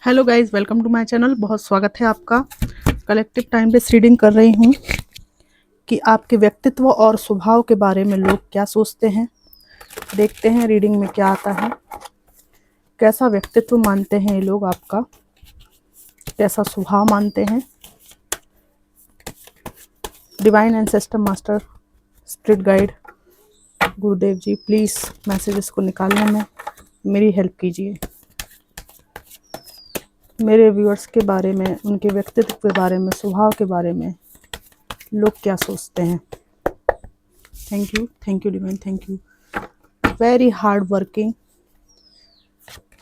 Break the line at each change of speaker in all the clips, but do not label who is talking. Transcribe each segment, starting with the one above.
Hello guys, welcome to my channel. बहुत स्वागत है आपका। कलेक्टिव टाइम बेस्ड रीडिंग कर रही हूँ कि आपके व्यक्तित्व और स्वभाव के बारे में लोग क्या सोचते हैं। देखते हैं रीडिंग में क्या आता है। कैसा व्यक्तित्व मानते हैं ये लोग आपका, कैसा स्वभाव मानते हैं। Divine ancestor, master, spirit guide, Gurudev ji, please messages को निकालने में मेरी हेल्प कीजिए। मेरे व्यूअर्स के बारे में, उनके व्यक्तित्व के बारे में, स्वभाव के बारे में लोग क्या सोचते हैं। Thank you divine, thank you. Very hard working,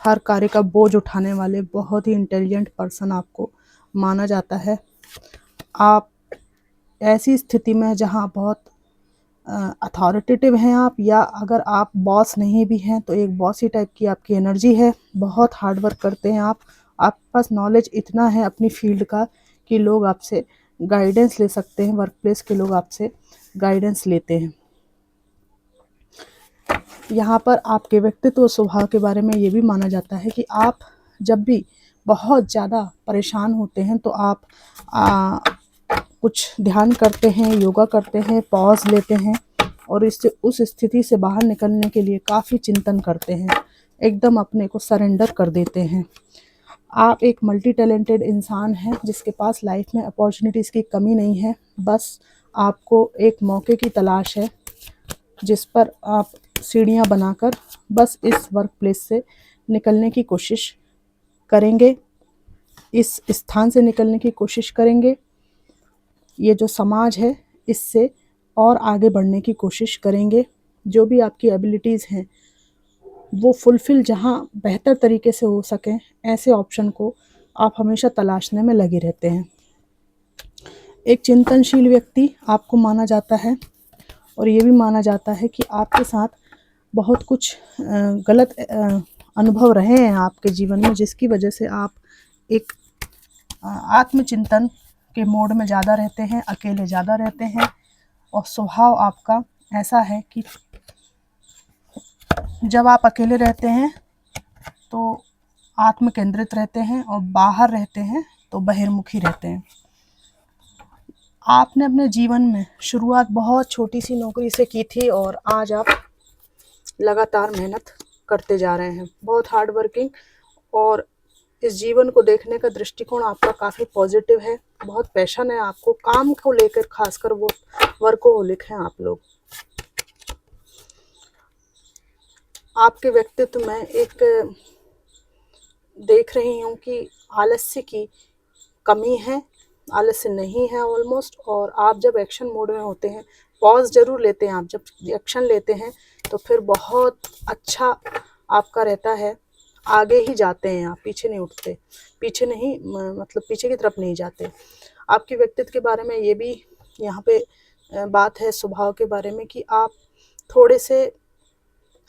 हर कार्य का बोझ उठाने वाले बहुत ही इंटेलिजेंट पर्सन आपको माना जाता है। आप ऐसी स्थिति में जहाँ बहुत अथॉरिटेटिव हैं आप, या अगर आप बॉस नहीं भी हैं तो एक बॉसी टाइप की आपकी एनर्जी है। बहुत हार्ड वर्क करते हैं आप। आपके पास नॉलेज इतना है अपनी फील्ड का कि लोग आपसे गाइडेंस ले सकते हैं। वर्क प्लेस के लोग आपसे गाइडेंस लेते हैं। यहाँ पर आपके व्यक्तित्व और स्वभाव के बारे में ये भी माना जाता है कि आप जब भी बहुत ज़्यादा परेशान होते हैं तो आप कुछ ध्यान करते हैं, योगा करते हैं, पॉज लेते हैं और इससे उस स्थिति से बाहर निकलने के लिए काफ़ी चिंतन करते हैं, एकदम अपने को सरेंडर कर देते हैं। आप एक मल्टी टैलेंटेड इंसान हैं जिसके पास लाइफ में अपॉर्चुनिटीज़ की कमी नहीं है। बस आपको एक मौके की तलाश है जिस पर आप सीढ़ियाँ बनाकर बस इस वर्क प्लेस से निकलने की कोशिश करेंगे, इस स्थान से निकलने की कोशिश करेंगे। ये जो समाज है इससे और आगे बढ़ने की कोशिश करेंगे। जो भी आपकी एबिलिटीज़ हैं वो फुलफ़िल जहाँ बेहतर तरीके से हो सकें, ऐसे ऑप्शन को आप हमेशा तलाशने में लगे रहते हैं। एक चिंतनशील व्यक्ति आपको माना जाता है और ये भी माना जाता है कि आपके साथ बहुत कुछ गलत अनुभव रहे हैं आपके जीवन में, जिसकी वजह से आप एक आत्मचिंतन के मोड में ज़्यादा रहते हैं, अकेले ज़्यादा रहते हैं। और स्वभाव आपका ऐसा है कि जब आप अकेले रहते हैं तो आत्म केंद्रित रहते हैं और बाहर रहते हैं तो बहिर्मुखी रहते हैं। आपने अपने जीवन में शुरुआत बहुत छोटी सी नौकरी से की थी और आज आप लगातार मेहनत करते जा रहे हैं, बहुत हार्ड वर्किंग। और इस जीवन को देखने का दृष्टिकोण आपका काफ़ी पॉजिटिव है। बहुत पैशन है आपको काम को लेकर, खासकर वो वर्कोहोलिक हैं आप लोग। आपके व्यक्तित्व में एक देख रही हूँ कि आलस्य की कमी है, आलस्य नहीं है ऑलमोस्ट। और आप जब एक्शन मोड में होते हैं, पॉज जरूर लेते हैं, आप जब एक्शन लेते हैं तो फिर बहुत अच्छा आपका रहता है। आगे ही जाते हैं आप, पीछे नहीं उठते, पीछे नहीं मतलब पीछे की तरफ नहीं जाते। आपके व्यक्तित्व के बारे में ये भी यहाँ पे बात है स्वभाव के बारे में कि आप थोड़े से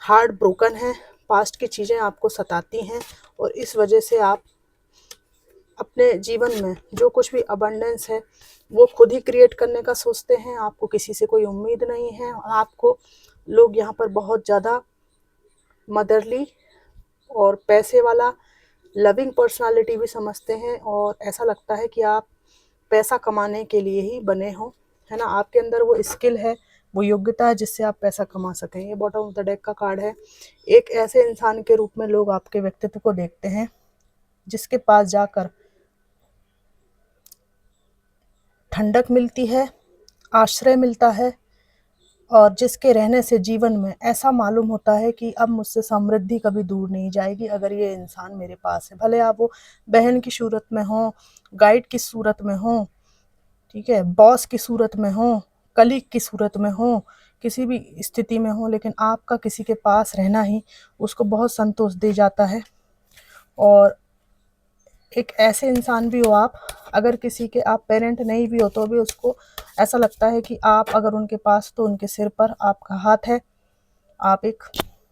हार्ट ब्रोकन हैं, पास्ट की चीज़ें आपको सताती हैं और इस वजह से आप अपने जीवन में जो कुछ भी अबंडेंस है वो खुद ही क्रिएट करने का सोचते हैं। आपको किसी से कोई उम्मीद नहीं है और आपको लोग यहाँ पर बहुत ज़्यादा मदरली और पैसे वाला लविंग पर्सनालिटी भी समझते हैं। और ऐसा लगता है कि आप पैसा कमाने के लिए ही बने हो, है ना। आपके अंदर वो स्किल है, वो योग्यता है जिससे आप पैसा कमा सकें। ये बॉटम ऑफ द डेक का कार्ड है। एक ऐसे इंसान के रूप में लोग आपके व्यक्तित्व को देखते हैं जिसके पास जाकर ठंडक मिलती है, आश्रय मिलता है और जिसके रहने से जीवन में ऐसा मालूम होता है कि अब मुझसे समृद्धि कभी दूर नहीं जाएगी अगर ये इंसान मेरे पास है। भले आप वो बहन की सूरत में हो, गाइड की सूरत में हो, ठीक है, बॉस की सूरत में हो, कलीग की सूरत में हो, किसी भी स्थिति में हो, लेकिन आपका किसी के पास रहना ही उसको बहुत संतोष दे जाता है। और एक ऐसे इंसान भी हो आप, अगर किसी के आप पेरेंट नहीं भी हो तो भी उसको ऐसा लगता है कि आप अगर उनके पास तो उनके सिर पर आपका हाथ है। आप एक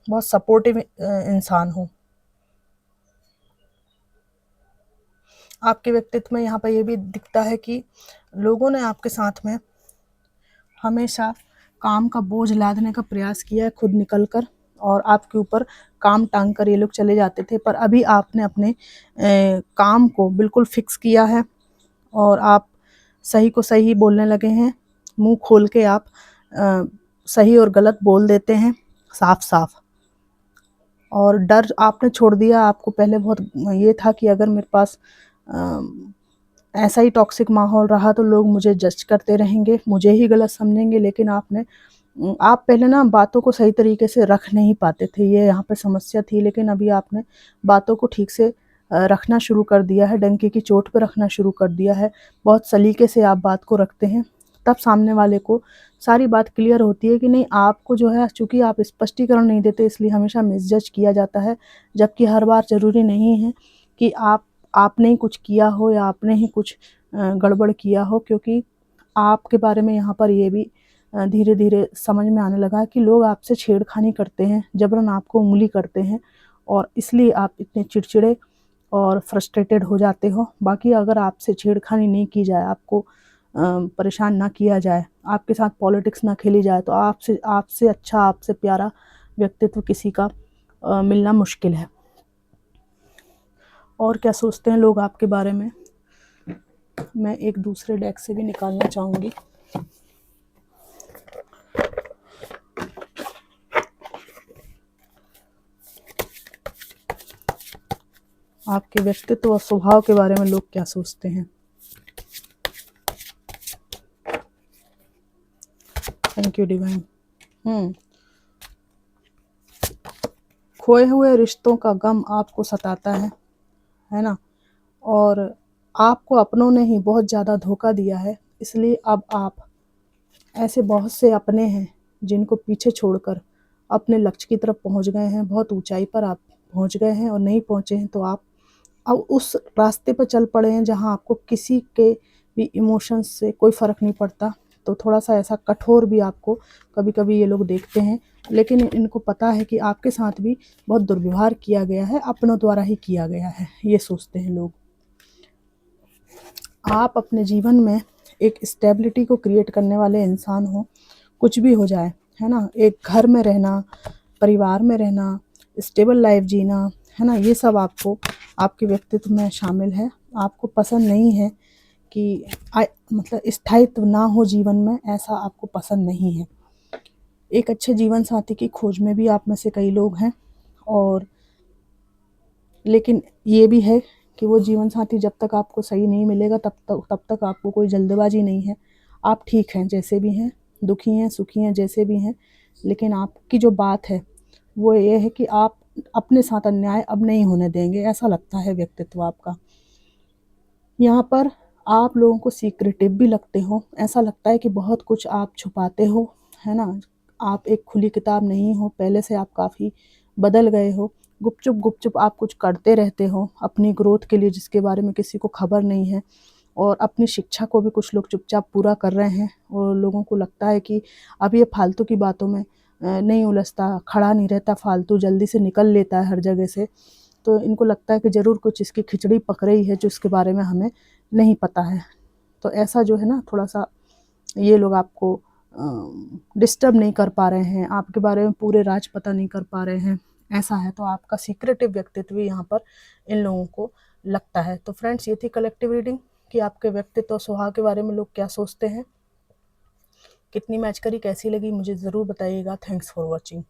बहुत सपोर्टिव इंसान हो। आपके व्यक्तित्व में यहाँ पर ये भी दिखता है कि लोगों ने आपके साथ में हमेशा काम का बोझ लादने का प्रयास किया है खुद निकल कर, और आपके ऊपर काम टांग कर ये लोग चले जाते थे, पर अभी आपने अपने काम को बिल्कुल फिक्स किया है और आप सही को सही बोलने लगे हैं। मुंह खोल के आप सही और गलत बोल देते हैं साफ साफ, और डर आपने छोड़ दिया। आपको पहले बहुत ये था कि अगर मेरे पास ऐसा ही टॉक्सिक माहौल रहा तो लोग मुझे जज करते रहेंगे, मुझे ही गलत समझेंगे, लेकिन आप पहले ना बातों को सही तरीके से रख नहीं पाते थे, ये यहाँ पे समस्या थी। लेकिन अभी आपने बातों को ठीक से रखना शुरू कर दिया है, डंके की चोट पे रखना शुरू कर दिया है, बहुत सलीके से आप बात को रखते हैं। तब सामने वाले को सारी बात क्लियर होती है कि नहीं, आपको जो है, चूँकि आप स्पष्टीकरण नहीं देते इसलिए हमेशा मिसजज किया जाता है, जबकि हर बार ज़रूरी नहीं है कि आपने ही कुछ किया हो या आपने ही कुछ गड़बड़ किया हो, क्योंकि आपके बारे में यहाँ पर ये भी धीरे धीरे समझ में आने लगा है कि लोग आपसे छेड़खानी करते हैं, जबरन आपको उंगली करते हैं, और इसलिए आप इतने चिड़चिड़े और फ्रस्ट्रेटेड हो जाते हो। बाकी अगर आपसे छेड़खानी नहीं की जाए, आपको परेशान ना किया जाए, आपके साथ पॉलिटिक्स ना खेली जाए, तो आपसे आपसे अच्छा, आपसे प्यारा व्यक्तित्व किसी का मिलना मुश्किल है। और क्या सोचते हैं लोग आपके बारे में, मैं एक दूसरे डेक से भी निकालना चाहूँगी। आपके व्यक्तित्व और स्वभाव के बारे में लोग क्या सोचते हैं। Thank you divine. खोए हुए रिश्तों का गम आपको सताता है ना, और आपको अपनों ने ही बहुत ज़्यादा धोखा दिया है, इसलिए अब आप ऐसे बहुत से अपने हैं जिनको पीछे छोड़कर अपने लक्ष्य की तरफ पहुंच गए हैं, बहुत ऊंचाई पर आप पहुंच गए हैं, और नहीं पहुंचे हैं तो आप अब उस रास्ते पर चल पड़े हैं जहां आपको किसी के भी इमोशंस से कोई फ़र्क नहीं पड़ता। तो थोड़ा सा ऐसा कठोर भी आपको कभी कभी ये लोग देखते हैं, लेकिन इनको पता है कि आपके साथ भी बहुत दुर्व्यवहार किया गया है, अपनों द्वारा ही किया गया है, ये सोचते हैं लोग। आप अपने जीवन में एक स्टेबिलिटी को क्रिएट करने वाले इंसान हो, कुछ भी हो जाए, है ना, एक घर में रहना, परिवार में रहना, स्टेबल लाइफ जीना, है ना, ये सब आपको आपके व्यक्तित्व में शामिल है। आपको पसंद नहीं है कि मतलब स्थायित्व ना हो जीवन में, ऐसा आपको पसंद नहीं है। एक अच्छे जीवन साथी की खोज में भी आप में से कई लोग हैं, और लेकिन ये भी है कि वो जीवन साथी जब तक आपको सही नहीं मिलेगा तब तक आपको कोई जल्दबाजी नहीं है। आप ठीक हैं जैसे भी हैं, दुखी हैं सुखी हैं जैसे भी हैं, लेकिन आपकी जो बात है वो ये है कि आप अपने साथ अन्याय अब नहीं होने देंगे, ऐसा लगता है व्यक्तित्व आपका। यहाँ पर आप लोगों को सीक्रेटिव भी लगते हो, ऐसा लगता है कि बहुत कुछ आप छुपाते हो, है ना, आप एक खुली किताब नहीं हो, पहले से आप काफ़ी बदल गए हो। गुपचुप आप कुछ करते रहते हो अपनी ग्रोथ के लिए, जिसके बारे में किसी को खबर नहीं है, और अपनी शिक्षा को भी कुछ लोग चुपचाप पूरा कर रहे हैं, और लोगों को लगता है कि अब ये फालतू की बातों में नहीं उलझता, खड़ा नहीं रहता फालतू, जल्दी से निकल लेता है हर जगह से। तो इनको लगता है कि ज़रूर कुछ इसकी खिचड़ी पक रही है जो इसके बारे में हमें नहीं पता है। तो ऐसा जो है ना, थोड़ा सा ये लोग आपको डिस्टर्ब नहीं कर पा रहे हैं, आपके बारे में पूरे राज पता नहीं कर पा रहे हैं, ऐसा है। तो आपका सीक्रेटिव व्यक्तित्व यहाँ पर इन लोगों को लगता है। तो फ्रेंड्स, ये थी कलेक्टिव रीडिंग कि आपके व्यक्तित्व और स्वभाव के बारे में लोग क्या सोचते हैं। कितनी मैच करी, कैसी लगी, मुझे ज़रूर बताइएगा। Thanks for watching.